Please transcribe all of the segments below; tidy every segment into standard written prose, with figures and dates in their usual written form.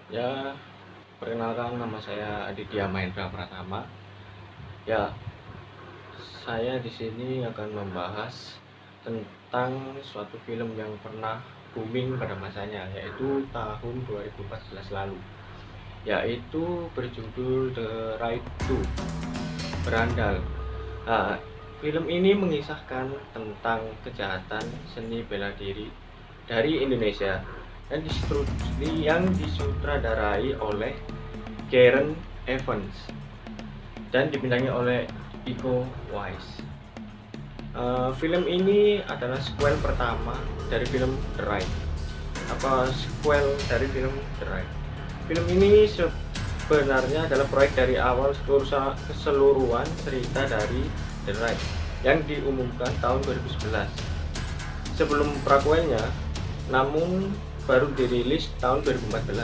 Ya, perkenalkan nama saya Aditya Mahendra Pratama. Ya, saya di sini akan membahas tentang suatu film yang pernah booming pada masanya, yaitu tahun 2014 lalu, yaitu berjudul The Raid 2, Berandal. Nah, film ini mengisahkan tentang kejahatan seni bela diri dari Indonesia dan yang disutradarai oleh Karen Evans dan dibintangi oleh Iko Uwais. Film ini adalah sequel pertama dari film The Raid. Sequel dari film The Raid? Film ini sebenarnya adalah proyek dari awal keseluruhan cerita dari The Raid yang diumumkan tahun 2011 sebelum prequelnya, namun baru dirilis tahun 2014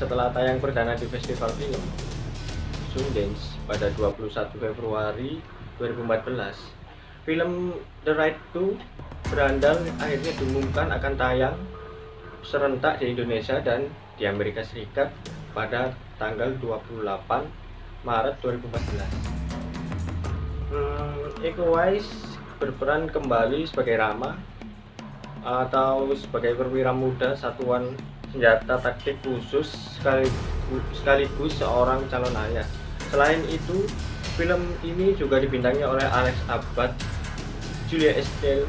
setelah tayang perdana di festival film Sundance pada 21 Februari 2014. Film The Raid 2 Berandal akhirnya diumumkan akan tayang serentak di Indonesia dan di Amerika Serikat pada tanggal 28 Maret 2014. Iko Uwais berperan kembali sebagai Rama atau sebagai perwira muda satuan senjata taktik khusus sekaligus seorang calon ayah. Selain itu, film ini juga dibintangi oleh Alex Abbad, Julia Estelle,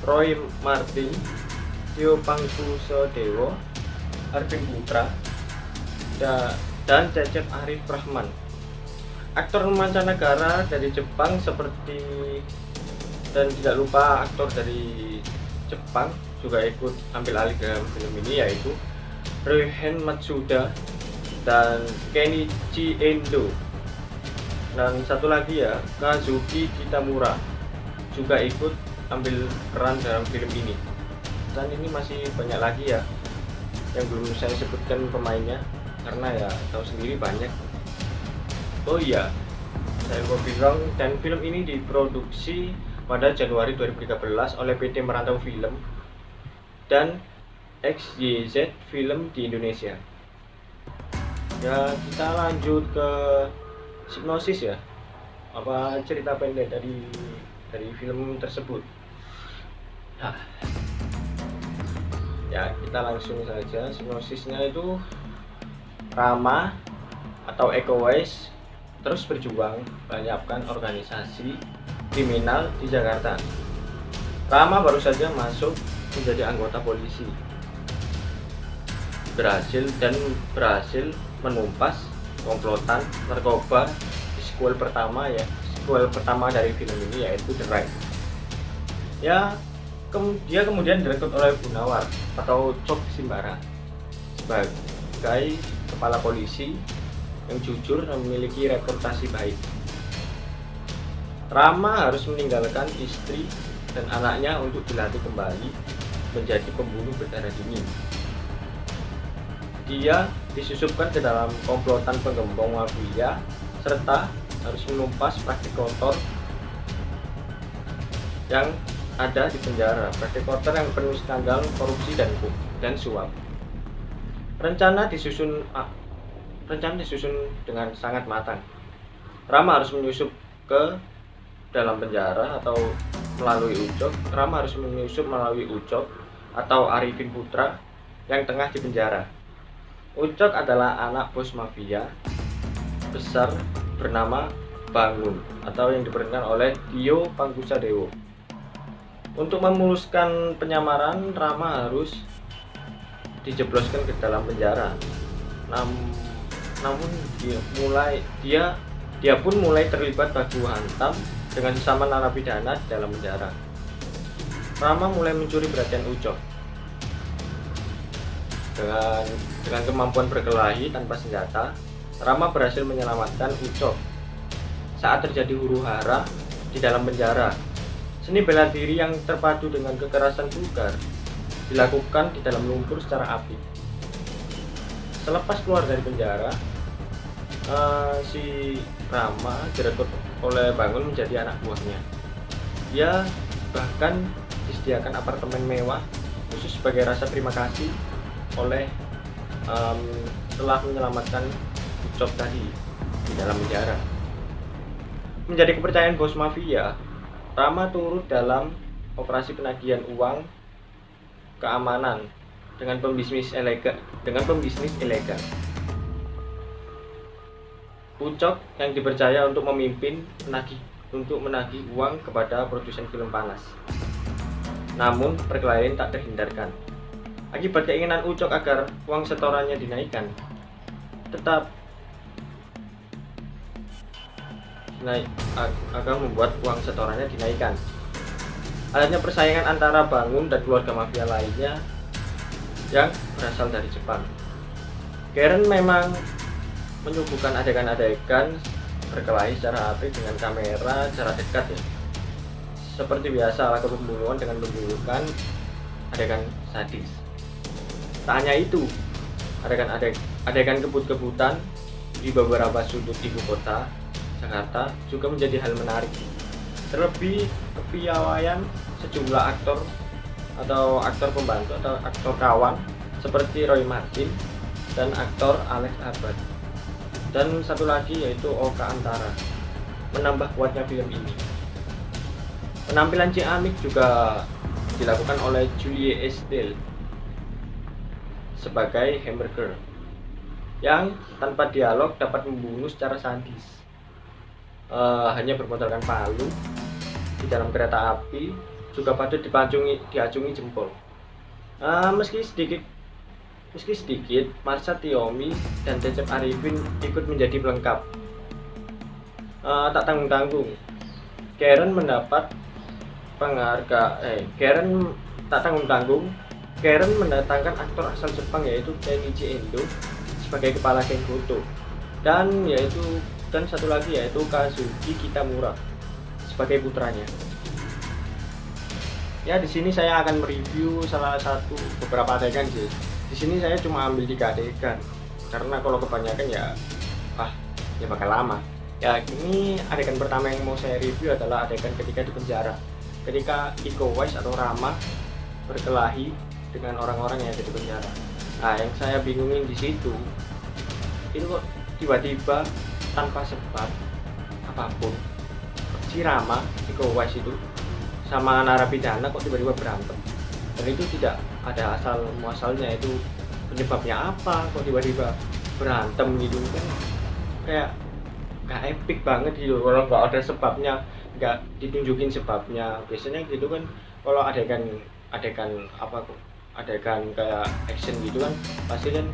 Roy Martin, Tio Pangkusodewo, Arvin Putra, dan Cecep Arif Rahman. Aktor mancanegara dari Jepang seperti dan tidak lupa aktor dari Jepang juga ikut ambil alih dalam film ini, yaitu Ryohen Matsuda dan Kenichi Endo, dan satu lagi ya, Kazuki Kitamura juga ikut ambil peran dalam film ini. Dan ini masih banyak lagi ya yang belum saya sebutkan pemainnya karena ya tahu sendiri banyak. Oh iya, saya mau bilang, dan film ini diproduksi pada Januari 2013 oleh PT Merantau Film dan XYZ Film di Indonesia. Ya, kita lanjut ke sinopsis ya. Apa cerita pendek dari film tersebut? Nah, ya kita langsung saja. Sinopsisnya itu, Rama atau Iko Uwais terus berjuang menyiapkan organisasi kriminal di Jakarta. Rama baru saja masuk menjadi anggota polisi, berhasil menumpas komplotan narkoba di sequel pertama dari film ini, yaitu The Raid. Ya, dia kemudian direkrut oleh Gunawan atau Cok Simbara sebagai kepala polisi yang jujur dan memiliki reputasi baik. Rama harus meninggalkan istri dan anaknya untuk dilatih kembali menjadi pembunuh berdarah dingin. Dia disusupkan ke dalam komplotan penggembong mafia serta harus menumpas praktik kotor yang ada di penjara, praktik kotor yang penuh skandal korupsi dan suap. Rencana disusun dengan sangat matang. Rama harus menyusup ke dalam penjara atau melalui Ucok. Rama harus menyusup melalui Ucok atau Arifin Putra yang tengah di penjara. Ucok adalah anak bos mafia besar bernama Bangun atau yang diperankan oleh Tio Pangkusodewo. Untuk memuluskan penyamaran, Rama harus dijebloskan ke dalam penjara. Namun dia pun mulai terlibat baku hantam dengan sesama narapidana di dalam penjara. Rama mulai mencuri perhatian Ucok. Dengan kemampuan berkelahi tanpa senjata, Rama berhasil menyelamatkan Ucok saat terjadi huru-hara di dalam penjara. Seni bela diri yang terpadu dengan kekerasan vulgar dilakukan di dalam lumpur secara apik. Selepas keluar dari penjara, si Rama direkrut oleh Bangun menjadi anak buahnya. Dia bahkan disediakan apartemen mewah khusus sebagai rasa terima kasih oleh telah menyelamatkan Ucok tadi di dalam penjara. Menjadi kepercayaan bos mafia, Rama turut dalam operasi penagihan uang keamanan dengan pembisnis ilegal. Ucok yang dipercaya untuk menagih uang kepada produsen film panas. Namun perkelahian tak terhindarkan. Akibat keinginan Ucok agar uang setorannya dinaikkan, akan membuat uang setorannya dinaikkan. Adanya persaingan antara Bangun dan keluarga mafia lainnya yang berasal dari Jepang. Karen memang menyuguhkan adegan-adegan berkelahi secara apik dengan kamera jarak dekat ya. Seperti biasa lakukan pembunuhan dengan menunjukkan adegan sadis. Tak hanya itu, adegan kebut-kebutan di beberapa sudut ibu kota Jakarta juga menjadi hal menarik. Terlebih kepiawaian sejumlah aktor atau aktor pembantu atau aktor kawan seperti Roy Martin dan aktor Alex Abad. Dan satu lagi yaitu Oka Antara menambah kuatnya film ini. Penampilan Ciamik juga dilakukan oleh Julie Estelle sebagai hamburger yang tanpa dialog dapat membunuh secara sadis. Hanya bermodalkan palu di dalam kereta api juga patut diacungi jempol. Meski sedikit, Marsha Tiomi dan Cecep Arifin ikut menjadi pelengkap. Tak tanggung-tanggung, Karen mendatangkan aktor asal Jepang yaitu Kenichi Endo sebagai kepala geng Goto dan satu lagi yaitu Kazuki Kitamura sebagai putranya. Ya, di sini saya akan mereview beberapa adegan sih. Di sini saya cuma ambil 3 adegan karena kalau kebanyakan ya bakal lama. Ya, ini adegan pertama yang mau saya review adalah adegan ketika di penjara. Ketika Iko Uwais atau Rama berkelahi dengan orang-orang yang ada di penjara. Nah, yang saya bingungin di situ itu kok tiba-tiba tanpa sebab apapun si Rama, Iko Uwais itu sama narapidana kok tiba-tiba berantem, dan itu tidak ada asal muasalnya, itu penyebabnya apa kok tiba-tiba berantem gitu kan, kayak nggak epic banget gitu kalau nggak ada sebabnya, nggak ditunjukin sebabnya. Biasanya gitu kan kalau adegan kayak action gitu kan pasti kan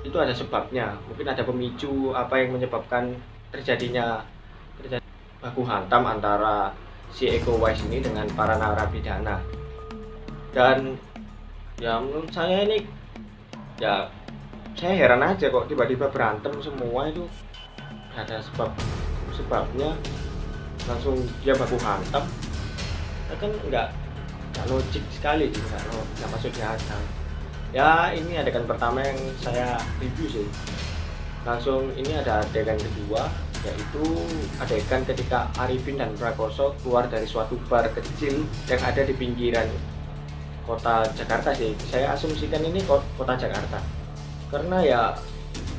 itu ada sebabnya, mungkin ada pemicu apa yang menyebabkan terjadinya baku hantam antara si Iko Uwais ini dengan para narapidana. Dan ya menurut saya ini ya saya heran aja kok tiba-tiba berantem semua, itu ada sebabnya langsung dia baku hantam. Nah, kan nggak logik sekali gitu, nggak masuk di akal. Ya, ini adegan pertama yang saya review sih. Langsung ini ada adegan kedua, yaitu adegan ketika Arifin dan Prakoso keluar dari suatu bar kecil yang ada di pinggiran kota Jakarta sih. Saya asumsikan ini kota Jakarta karena ya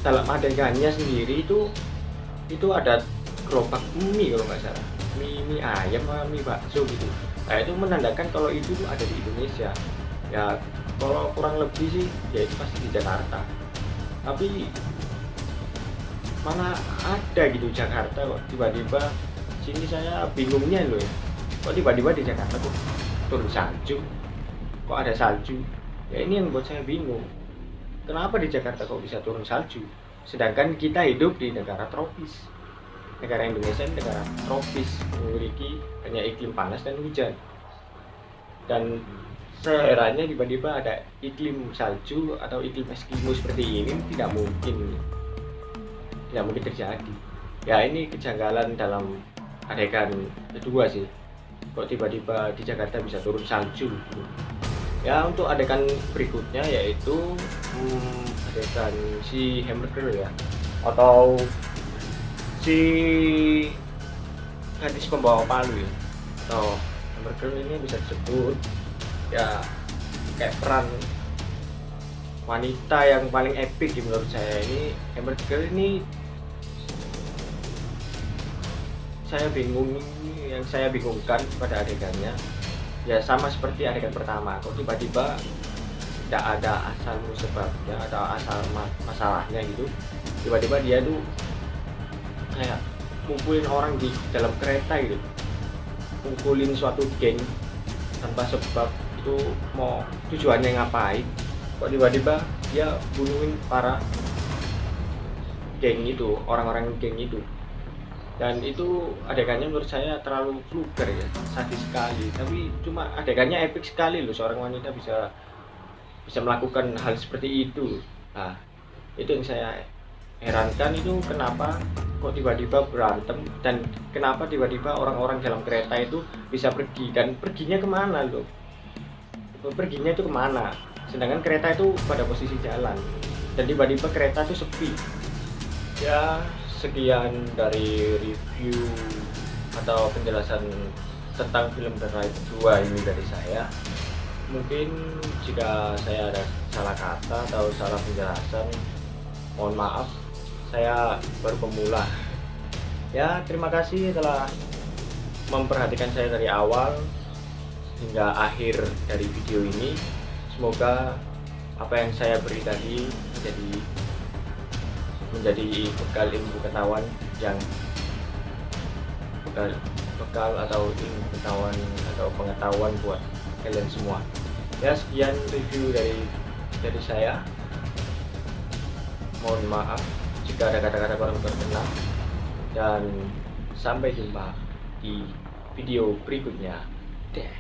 dalam adegannya sendiri itu ada gerobak mie kalau nggak salah, mie ayam atau mie bakso gitu. Nah, itu menandakan kalau itu ada di Indonesia. Ya kalau kurang lebih sih ya itu pasti di Jakarta, tapi mana ada gitu Jakarta kok tiba-tiba sini. Saya bingungnya loh ya, kok tiba-tiba di Jakarta kok turun salju, kok ada salju. Ya ini yang buat saya bingung, kenapa di Jakarta kok bisa turun salju sedangkan kita hidup di negara tropis. Negara Indonesia ini negara tropis, memiliki banyak iklim panas dan hujan, dan seherannya tiba-tiba ada iklim salju atau iklim Eskimo seperti ini tidak mungkin terjadi. Ya ini kejanggalan dalam adegan kedua sih, kok tiba-tiba di Jakarta bisa turun salju. Ya untuk adegan berikutnya yaitu adegan si hamburger ya, atau si gadis pembawa palu ya, atau hamburger ini bisa disebut ya kayak peran wanita yang paling epic menurut saya. Ini Amber Girl ini saya bingung, yang saya bingungkan pada adegannya ya sama seperti adegan pertama, kok tiba-tiba tidak ada asal sebabnya, ada asal masalahnya gitu. Tiba-tiba dia tuh kayak ngumpulin orang di dalam kereta gitu, ngumpulin suatu geng tanpa sebab. Itu mau tujuannya ngapain, kok tiba-tiba dia bunuhin para geng itu, orang-orang geng itu. Dan itu adegannya menurut saya terlalu vulgar ya, sadis sekali, tapi cuma adegannya epic sekali loh, seorang wanita bisa bisa melakukan hal seperti itu. Nah, itu yang saya herankan, itu kenapa kok tiba-tiba berantem, dan kenapa tiba-tiba orang-orang dalam kereta itu bisa pergi, dan perginya kemana loh, perginya itu kemana, sedangkan kereta itu pada posisi jalan, dan tiba-tiba kereta itu sepi. Ya, sekian dari review atau penjelasan tentang film The Ride 2 ini dari saya. Mungkin jika saya ada salah kata atau salah penjelasan, mohon maaf, saya baru pemula. Ya, terima kasih telah memperhatikan saya dari awal hingga akhir dari video ini. Semoga apa yang saya beri tadi menjadi bekal ilmu pengetahuan yang bekal atau ilmu pengetahuan buat kalian semua. Ya, sekian review dari saya. Mohon maaf jika ada kata-kata kurang berkenan, dan sampai jumpa di video berikutnya. Deh.